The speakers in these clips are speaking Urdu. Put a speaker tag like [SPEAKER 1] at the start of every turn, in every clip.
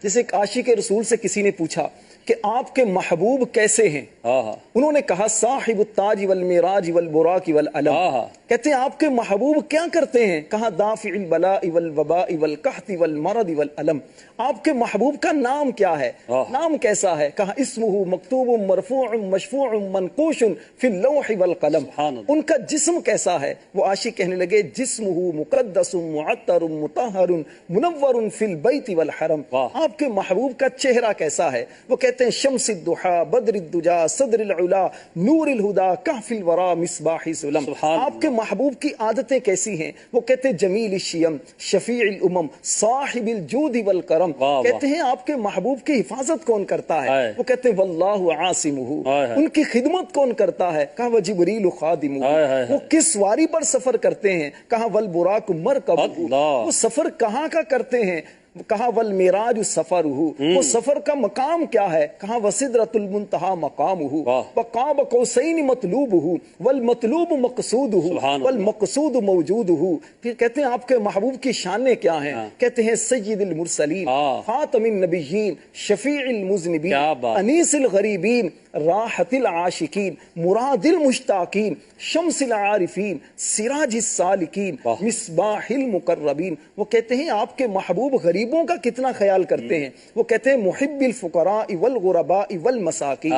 [SPEAKER 1] جیسے ایک عاشق رسول سے کسی نے پوچھا کہ آپ کے محبوب کیسے ہیں؟ انہوں نے کہا صاحب التاج والمیراج والبراق والعلم۔ کہتے ہیں آپ کے محبوب کیا کرتے ہیں؟ کہا دافع البلاء والوباء والقحط والمرض والعلم۔ آپ کے محبوب کا نام کیا ہے؟ نام کیسا ہے؟ کہا اسمہ مکتوب مرفوع مشفوع منقوش فی اللوح والقلم۔ ان کا جسم کیسا ہے؟ وہ عاشق کہنے لگے جسمہ مقدس معطر مطہر منور فی البیت والحرم۔ آپ کے محبوب کا چہرہ کیسا ہے؟ وہ کہتے ہیں شمس الضحا بدر الدجا صدر العلا نور الہدا کہف الورا مصباح سلم۔ آپ کے محبوب کی عادتیں کیسی ہیں؟ وہ کہتے ہیں جمیل الشیم شفیع الامم صاحب الجود والکرم۔ کہتے ہیں آپ کے محبوب کی حفاظت کون کرتا ہے؟ وہ کہتے ہیں واللہ عاصمہ۔ ان کی خدمت کون کرتا ہے؟ کہا وجبریل خادمہ۔ وہ کس سواری پر سفر کرتے ہیں؟ کہا والبراق مرکبہ۔ وہ سفر کہاں کا کرتے ہیں؟ کہا والمیراج سفرہ۔ وہ سفر کا مقام کیا ہے؟ کہا وسدرۃ المنتہا مقامہ وقاب قوسین مطلوبہ والمطلوب مقصودہ والمقصود موجودہ۔ پھر کہتے ہیں آپ کے محبوب کی شانیں کیا ہیں؟ کہتے ہیں سید المرسلین خاتم النبیین شفیع المذنبین انیس الغریبین راحت العاشقین مراد المشتاقین شمس العارفین سراج السالکین مصباح المقربین۔ وہ کہتے ہیں آپ کے محبوب غریبوں کا کتنا خیال کرتے ہیں۔ وہ کہتے ہیں محب الفقراء والغرباء والمساکین۔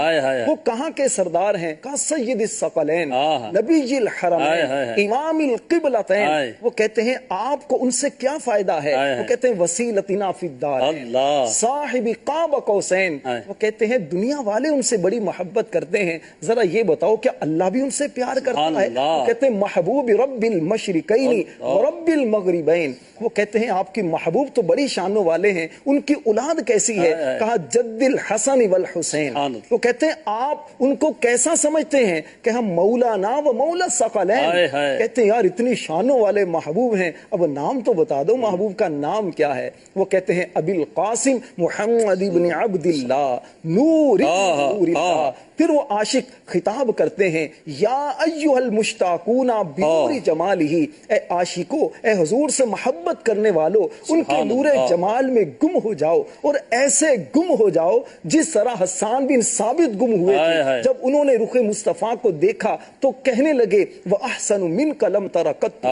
[SPEAKER 1] وہ کہاں کے سردار ہیں؟ کہا سید الثقلین نبی الحرمین امام القبلتین۔ وہ کہتے ہیں آپ کو ان سے کیا فائدہ ہے؟ وہ کہتے ہیں وسیلتنا فی الدارین صاحب قاب قوسین۔ وہ کہتے ہیں دنیا والے ان سے بڑی محبت کرتے ہیں، ذرا یہ بتاؤ کیا اللہ بھی ان سے پیار کرتا ہے؟ وہ کہتے ہیں محبوب رب المشرقین ورب المغربین۔ وہ کہتے ہیں آپ کی محبوب تو بڑی شانوں والے ہیں، ان کی اولاد کیسی ہے؟ کہا جد الحسن والحسین۔ وہ کہتے ہیں آپ ان کو کیسا سمجھتے ہیں؟ کہ ہم مولانا و مولا الثقلین۔ کہتے ہیں یار اتنی شانوں والے محبوب ہیں، اب نام تو بتا دو محبوب کا نام کیا ہے؟ وہ کہتے ہیں ابی القاسم محمد ابن عبد اللہ نور اللہ۔ پھر وہ عاشق خطاب کرتے ہیں یا ایھا المشتاقون بنور جمالہ، اے عاشقو اے حضور سے محبت کرنے والو ان کے نور جمال میں گم ہو جاؤ، اور ایسے گم ہو جاؤ جس طرح حسان بن ثابت گم ہوئے تھے جب انہوں نے رخ مصطفیٰ کو دیکھا تو کہنے لگے وَأَحْسَنُ مِنْكَ لَمْ تَرَ قَطُّ۔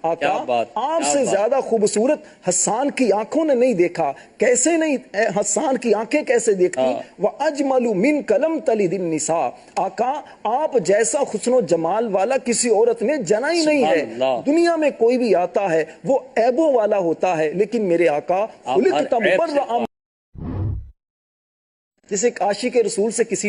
[SPEAKER 1] آقا آپ سے زیادہ خوبصورت حسان کی آنکھوں نے نہیں دیکھا۔ کیسے نہیں؟ حسان کی آنکھیں کیسے دیکھتی؟ وَأَجْمَلُ مِنْكَ لَمْ تَلِدِ النِّسَاء۔ آقا آپ جیسا حسن و جمال والا کسی عورت نے جنا ہی نہیں ہے۔ دنیا میں کوئی بھی آتا ہے وہ عیبوں والا ہوتا ہے، لیکن میرے آقا خلقت مبرأ۔ جیسے ایک عاشق رسول سے کسی نے